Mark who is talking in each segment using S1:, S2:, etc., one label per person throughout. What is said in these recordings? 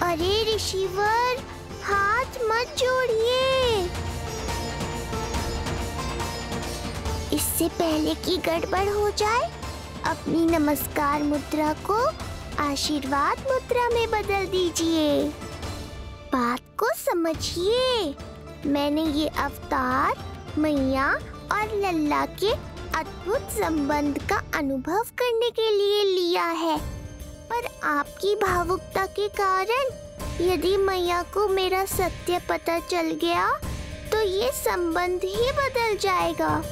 S1: अरे ऋषिवर, हाथ मत जोड़िए। इससे पहले कि गड़बड़ हो जाए, अपनी नमस्कार मुद्रा को आशीर्वाद मुद्रा में बदल दीजिए। बात को समझिए। मैंने ये अवतार मैया और लल्ला के अद्भुत संबंध का अनुभव करने के लिए लिया है, पर आपकी भावुकता के कारण यदि मैया को मेरा सत्य पता चल गया तो ये संबंध ही बदल जाएगा।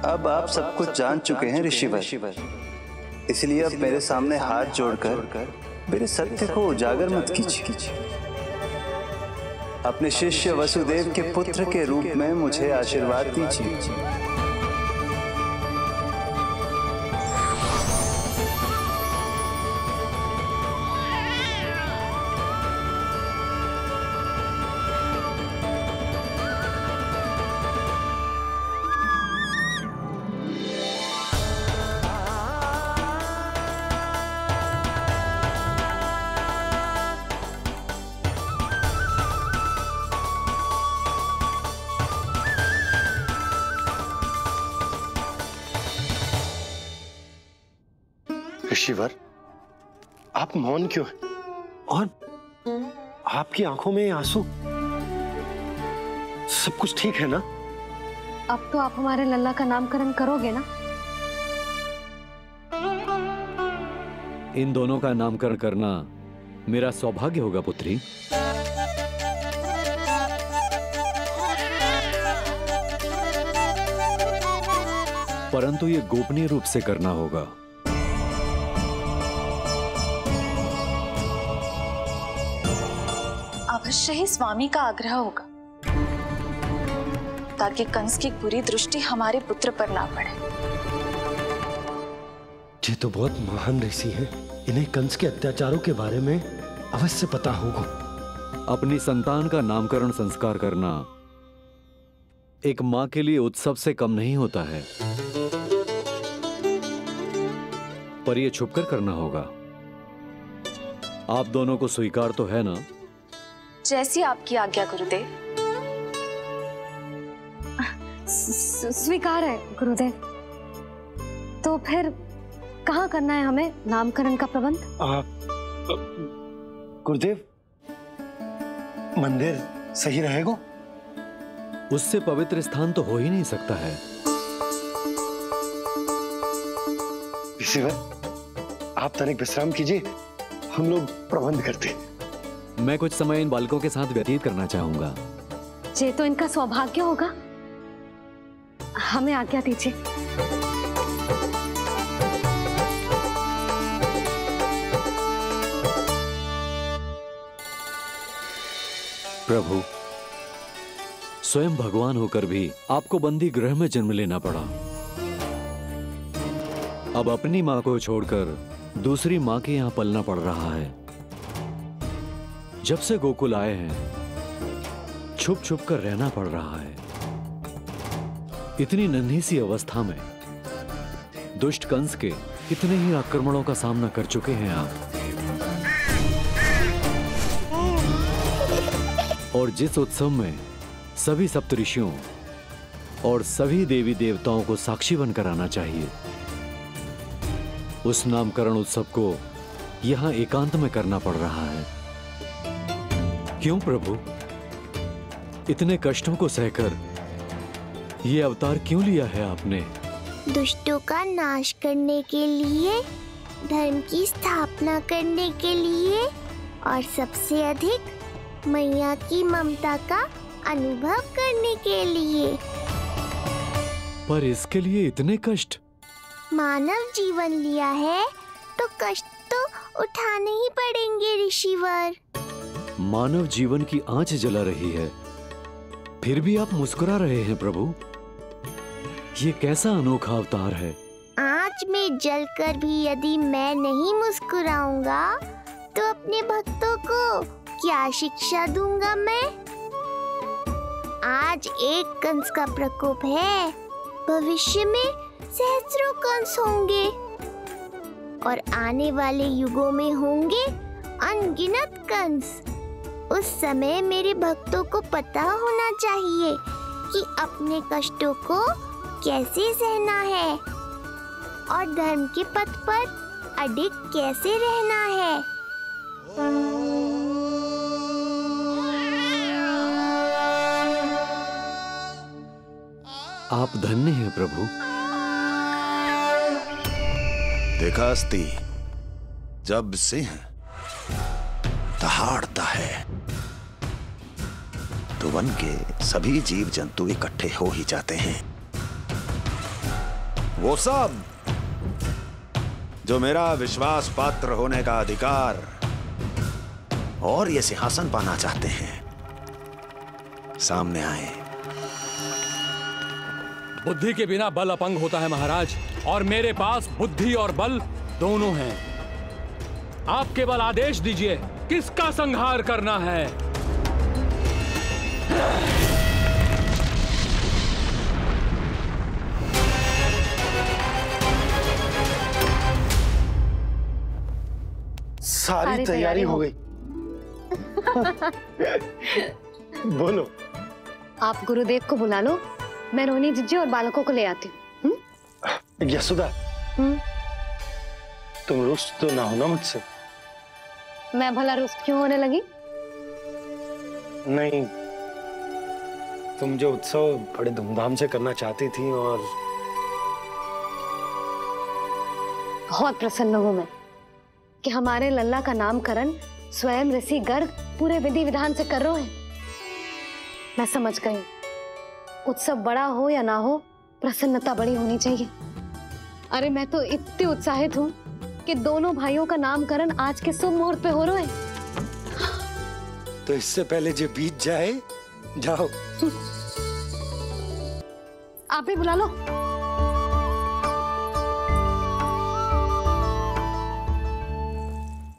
S2: अब आप सब कुछ जान चुके हैं ऋषिवर, इसलिए अब मेरे सामने हाथ जोड़कर मेरे सत्य को उजागर मत कीजिए। अपने शिष्य वसुदेव के पुत्र के रूप में मुझे आशीर्वाद दीजिए।
S3: ऋषिवर, आप मौन क्यों हैं? और आपकी आंखों में आंसू? सब कुछ ठीक है ना?
S4: अब तो आप हमारे लल्ला का नामकरण करोगे ना?
S5: इन दोनों का नामकरण करना मेरा सौभाग्य होगा पुत्री। परंतु ये गोपनीय रूप से करना होगा।
S6: अवश्य ही स्वामी का आग्रह होगा, ताकि कंस की बुरी दृष्टि हमारे पुत्र पर ना पड़े।
S3: ये तो बहुत महान ऋषि हैं, इन्हें कंस के अत्याचारों के बारे में अवश्य पता होगा।
S5: अपनी संतान का नामकरण संस्कार करना एक मां के लिए उत्सव से कम नहीं होता है, पर यह छुपकर करना होगा। आप दोनों को स्वीकार तो है ना?
S6: जैसी आपकी आज्ञा गुरुदेव।
S4: स्वीकार है गुरुदेव। तो फिर कहाँ करना है हमें नामकरण का प्रबंध?
S3: गुरुदेव, मंदिर सही रहेगा?
S5: उससे पवित्र स्थान तो हो ही नहीं सकता है।
S3: ऋषिवर, आप तनिक विश्राम कीजिए, हम लोग प्रबंध करते हैं।
S5: मैं कुछ समय इन बालकों के साथ व्यतीत करना चाहूंगा।
S4: ये तो इनका सौभाग्य होगा। हमें आज्ञा दीजिए।
S5: प्रभु, स्वयं भगवान होकर भी आपको बंदी गृह में जन्म लेना पड़ा। अब अपनी मां को छोड़कर दूसरी मां के यहां पलना पड़ रहा है। जब से गोकुल आए हैं, छुप छुप कर रहना पड़ रहा है। इतनी नन्ही सी अवस्था में दुष्ट कंस के कितने ही आक्रमणों का सामना कर चुके हैं आप। और जिस उत्सव में सभी सप्तऋषियों और सभी देवी देवताओं को साक्षी बनकर आना चाहिए, उस नामकरण उत्सव को यहां एकांत में करना पड़ रहा है। क्यों प्रभु, इतने कष्टों को सहकर ये अवतार क्यों लिया है आपने?
S1: दुष्टों का नाश करने के लिए, धर्म की स्थापना करने के लिए और सबसे अधिक मैया की ममता का अनुभव करने के लिए।
S5: पर इसके लिए इतने कष्ट?
S1: मानव जीवन लिया है तो कष्ट तो उठाने ही पड़ेंगे ऋषिवर।
S5: मानव जीवन की आंच जला रही है, फिर भी आप मुस्कुरा रहे हैं प्रभु। ये कैसा अनोखा अवतार है।
S1: आंच में जलकर भी यदि मैं नहीं मुस्कुराऊंगा तो अपने भक्तों को क्या शिक्षा दूंगा मैं? आज एक कंस का प्रकोप है, भविष्य में सहस्रों कंस होंगे और आने वाले युगों में होंगे अनगिनत कंस। उस समय मेरे भक्तों को पता होना चाहिए कि अपने कष्टों को कैसे सहना है और धर्म के पथ पर अडिग कैसे रहना है।
S5: आप धन्य हैं प्रभु।
S7: देखा अस्ति, जब सिंह दहाड़ता है तो वन के सभी जीव जंतु इकट्ठे हो ही जाते हैं। वो सब जो मेरा विश्वास पात्र होने का अधिकार और ये सिंहासन पाना चाहते हैं, सामने आए।
S8: बुद्धि के बिना बल अपंग होता है महाराज, और मेरे पास बुद्धि और बल दोनों हैं। आप केवल आदेश दीजिए किसका संहार करना है।
S3: सारी तैयारी हो गई। बोलो।
S4: आप गुरुदेव को बुला लो, मैं रोहिणी जीजी और बालकों को ले आती हूँ।
S3: यशोदा, तुम रुष्ट तो ना हो ना मुझसे?
S4: मैं भला रुष्ट क्यों होने लगी?
S3: नहीं, तुम जो उत्सव बड़े धूमधाम से करना चाहती थी और
S4: बहुत प्रसन्न हूँ मैं कि हमारे लल्ला का नामकरण स्वयं ऋषि गर्ग पूरे विधि विधान से कर रहे हैं। मैं समझ गई, उत्सव बड़ा हो या ना हो, प्रसन्नता बड़ी होनी चाहिए। अरे मैं तो इतनी उत्साहित हूँ कि दोनों भाइयों का नामकरण आज के शुभ मुहूर्त पे हो रहा है।
S3: तो इससे पहले जो बीत जाए, जाओ।
S4: आप ही बुला लो।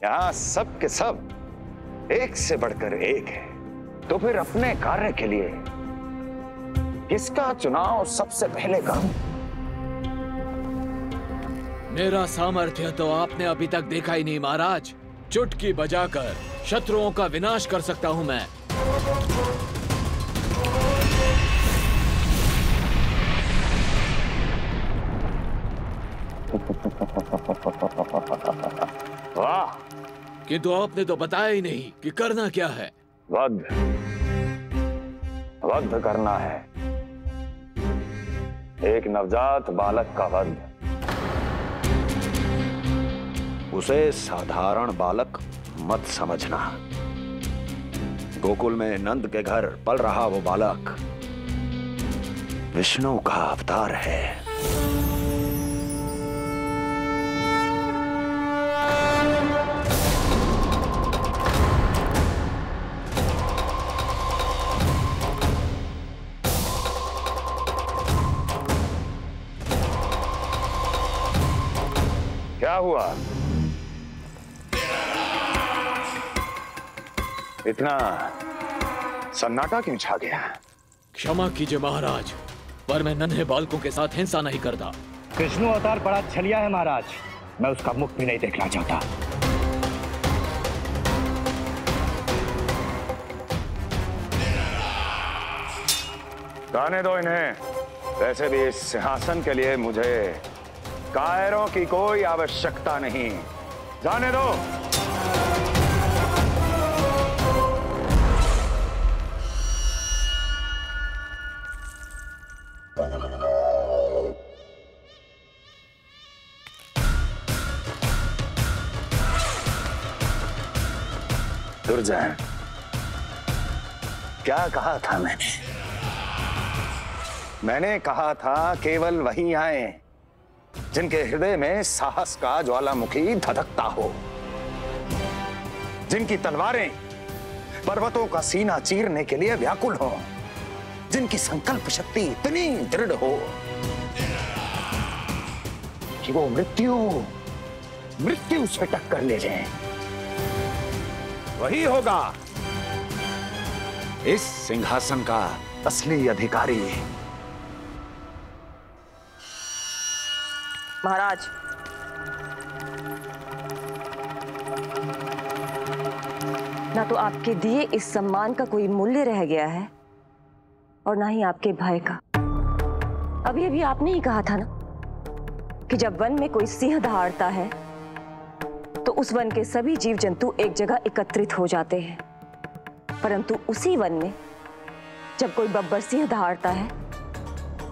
S7: यहाँ सब के सब एक से बढ़कर एक है, तो फिर अपने कार्य के लिए किसका चुनाव सबसे पहले करूं?
S5: मेरा सामर्थ्य तो आपने अभी तक देखा ही नहीं महाराज। चुटकी बजाकर शत्रुओं का विनाश कर सकता हूं मैं।
S7: वाह!
S5: किंतु आपने तो बताया ही नहीं कि करना क्या है।
S7: वध करना है, एक नवजात बालक का वध। उसे साधारण बालक मत समझना। गोकुल में नंद के घर पल रहा वो बालक विष्णु का अवतार है। क्या हुआ? इतना सन्नाटा क्यों छा गया?
S5: क्षमा कीजिए महाराज, पर मैं नन्हे बालकों के साथ हिंसा नहीं करता।
S9: विष्णु अवतार बड़ा छलिया है महाराज, मैं उसका मुख भी नहीं देखना चाहता।
S7: जाने दो इन्हें। वैसे भी इस सिंहासन के लिए मुझे कायरों की कोई आवश्यकता नहीं। जाने दो। दुर्जय, क्या कहा था मैंने कहा था केवल वही आए जिनके हृदय में साहस का ज्वालामुखी धधकता हो, जिनकी तलवारें पर्वतों का सीना चीरने के लिए व्याकुल हो, जिनकी संकल्प शक्ति इतनी दृढ़ हो कि वो मृत्यु से टक्कर ले जाएं। वही होगा इस सिंहासन का असली अधिकारी।
S10: महाराज, ना तो आपके दिए इस सम्मान का कोई मूल्य रह गया है और ना ही आपके भय का। अभी अभी आपने ही कहा था ना कि जब वन में कोई सिंह दहाड़ता है तो उस वन के सभी जीव जंतु एक जगह एकत्रित हो जाते हैं, परंतु उसी वन में जब कोई बब्बर सिंह दहाड़ता है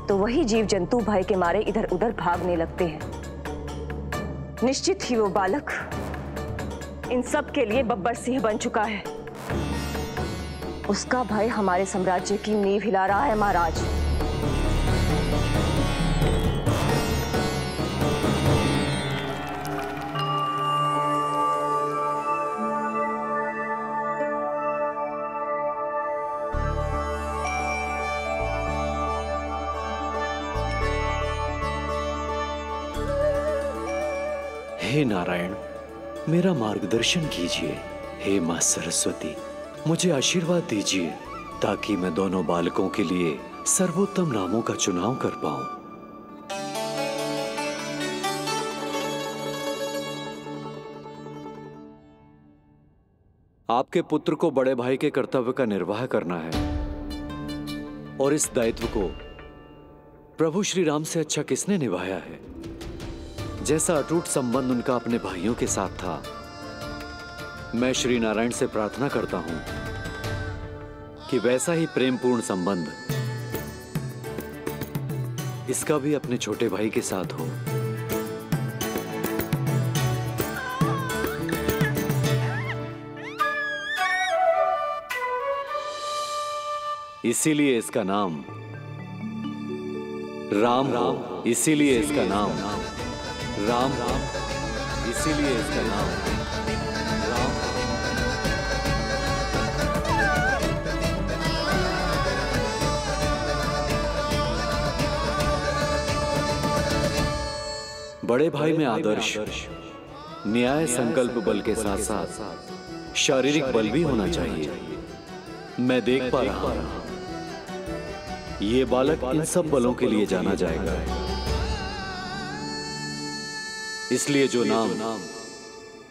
S10: तो वही जीव जंतु भय के मारे इधर उधर भागने लगते हैं। निश्चित ही वो बालक इन सब के लिए बब्बर सिंह बन चुका है। उसका भय हमारे साम्राज्य की नींव हिला रहा है महाराज।
S5: हे नारायण, मेरा मार्गदर्शन कीजिए। हे मां सरस्वती, मुझे आशीर्वाद दीजिए ताकि मैं दोनों बालकों के लिए सर्वोत्तम नामों का चुनाव कर पाऊं। आपके पुत्र को बड़े भाई के कर्तव्य का निर्वाह करना है और इस दायित्व को प्रभु श्री राम से अच्छा किसने निभाया है? जैसा अटूट संबंध उनका अपने भाइयों के साथ था, मैं श्री नारायण से प्रार्थना करता हूं कि वैसा ही प्रेमपूर्ण संबंध इसका भी अपने छोटे भाई के साथ हो। इसीलिए इसका नाम राम हो। इसीलिए इसका नाम राम, इसीलिए इसका नाम राम। बड़े भाई में आदर्श, न्याय, संकल्प बल के साथ साथ शारीरिक बल भी होना चाहिए। मैं देख पा रहा हूं ये बालक इन सब बलों के लिए जाना जाएगा। इसलिए जो नाम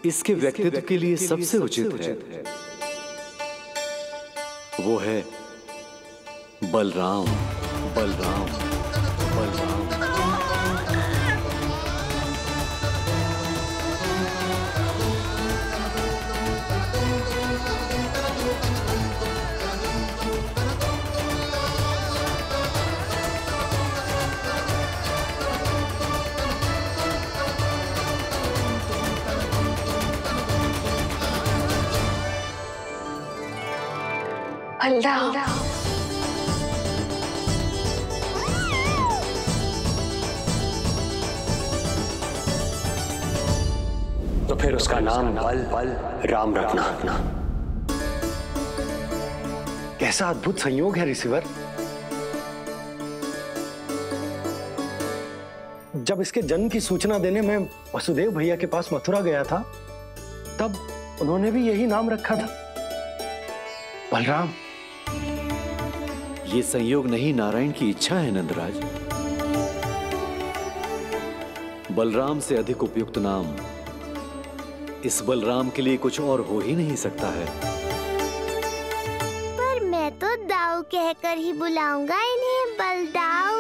S5: इसके व्यक्तित्व के लिए सबसे उचित है वो है बलराम। बलराम, बलराम।
S6: बलराम,
S3: तो फिर उसका नाम बल राम रखना। कैसा अद्भुत संयोग है रिसीवर। जब इसके जन्म की सूचना देने में वसुदेव भैया के पास मथुरा गया था तब उन्होंने भी यही नाम रखा था, बलराम।
S5: ये संयोग नहीं, नारायण की इच्छा है नंदराज। बलराम से अधिक उपयुक्त नाम इस बलराम के लिए कुछ और हो ही नहीं सकता है।
S1: पर मैं तो दाऊ कहकर ही बुलाऊंगा इन्हें, बलदाऊ।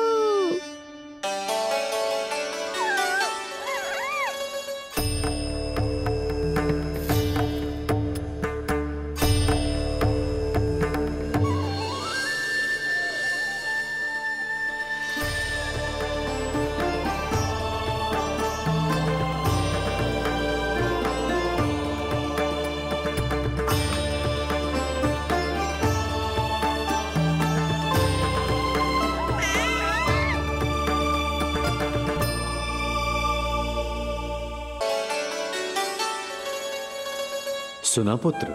S5: सुना पुत्र,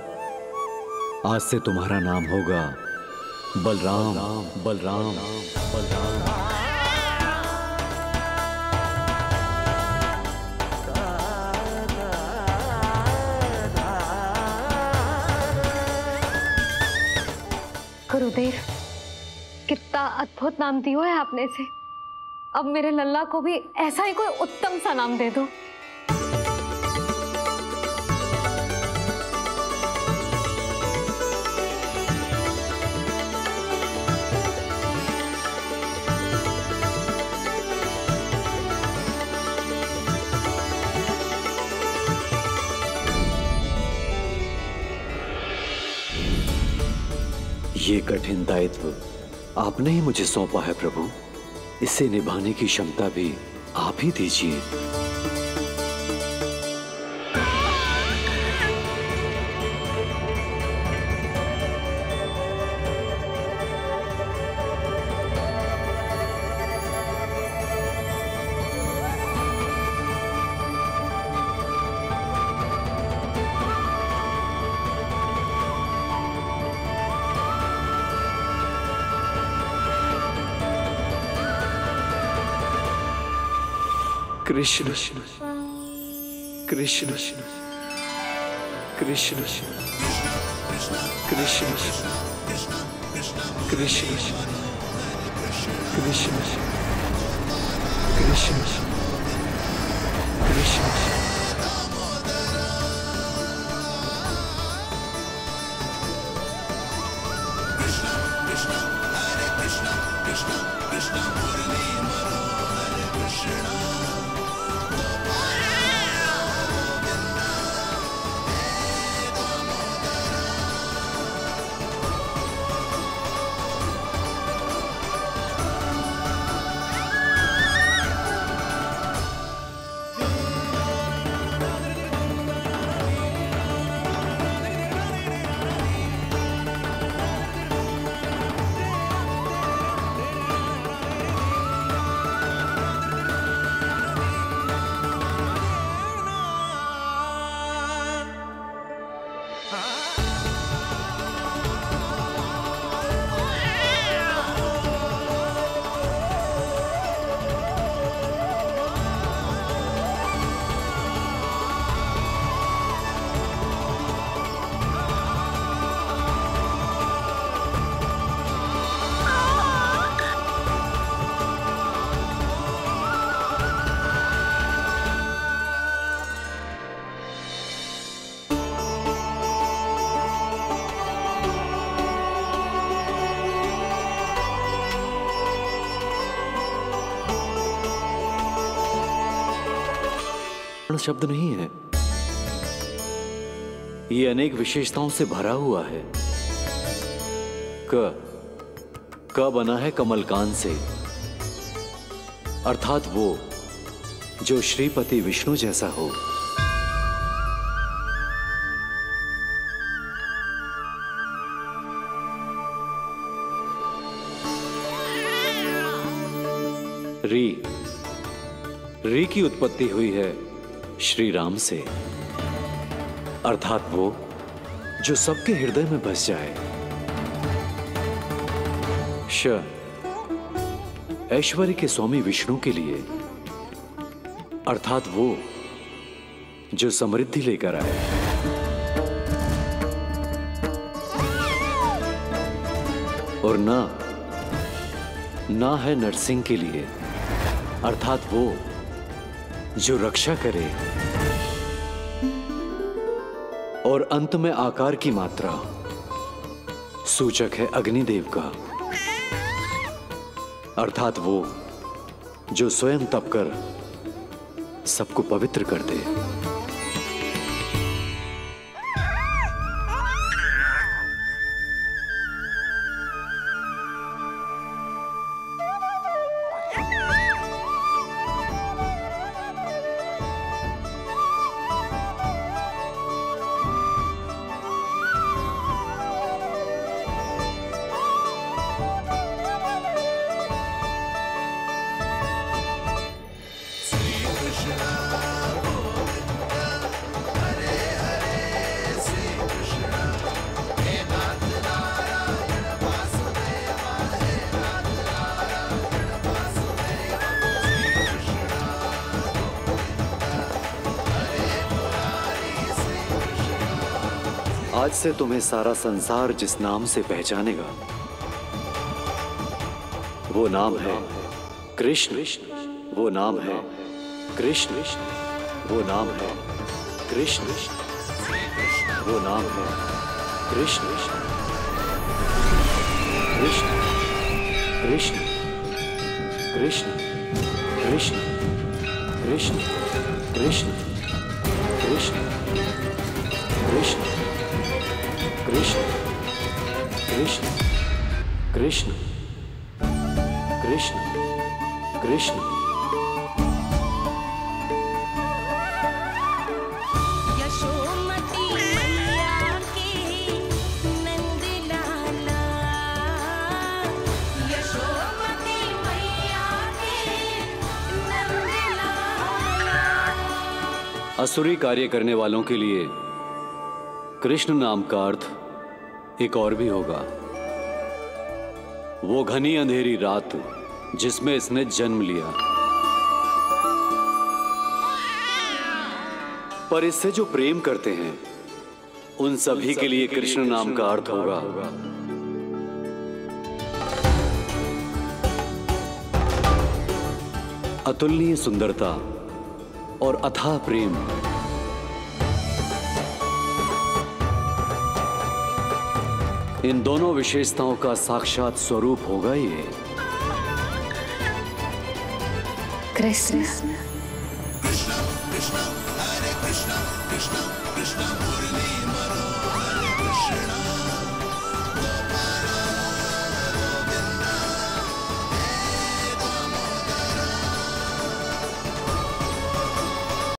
S5: आज से तुम्हारा नाम होगा बलराम। बलराम बलराम।
S4: गुरुदेव, कितना अद्भुत नाम दियो है आपने इसे। अब मेरे लल्ला को भी ऐसा ही कोई उत्तम सा नाम दे दो।
S5: ये कठिन दायित्व आपने ही मुझे सौंपा है प्रभु। इसे निभाने की क्षमता भी आप ही दीजिए। कृष्ण कृष्ण कृष्ण कृष्ण कृष्ण कृष्ण कृष्ण। शब्द नहीं है, ये अनेक विशेषताओं से भरा हुआ है। क बना है कमलकांत से, अर्थात वो जो श्रीपति विष्णु जैसा हो। री की उत्पत्ति हुई है श्री राम से, अर्थात वो जो सबके हृदय में बस जाए। श ऐश्वर्य के स्वामी विष्णु के लिए, अर्थात वो जो समृद्धि लेकर आए। और ना है नरसिंह के लिए, अर्थात वो जो रक्षा करे। और अंत में आकार की मात्रा सूचक है अग्निदेव का, अर्थात वो जो स्वयं तप कर सबको पवित्र कर दे।
S11: Hare Hare, Sri
S5: आज से तुम्हें सारा संसार जिस नाम से पहचानेगा वो नाम है कृष्ण। वो नाम है कृष्ण। वो नाम है कृष्ण। वो नाम है कृष्ण। कृष्ण कृष्ण कृष्ण कृष्ण कृष्ण कृष्ण कृष्ण कृष्ण कृष्ण कृष्ण कृष्ण कृष्ण कृष्ण।
S11: यशोमती मैया की नंद लाला, यशोमती मैया की नंद लाला।
S5: असुरी कार्य करने वालों के लिए कृष्ण नाम का अर्थ एक और भी होगा। वो घनी अंधेरी रात जिसमें इसने जन्म लिया, पर इससे जो प्रेम करते हैं उन सभी के लिए कृष्ण नाम का अर्थ होगा अतुलनीय सुंदरता और अथाह प्रेम। इन दोनों विशेषताओं का साक्षात स्वरूप होगा ये
S4: कृष्ण।
S11: कृष्ण कृष्ण हरे कृष्ण कृष्ण कृष्ण मुरली मनोहर।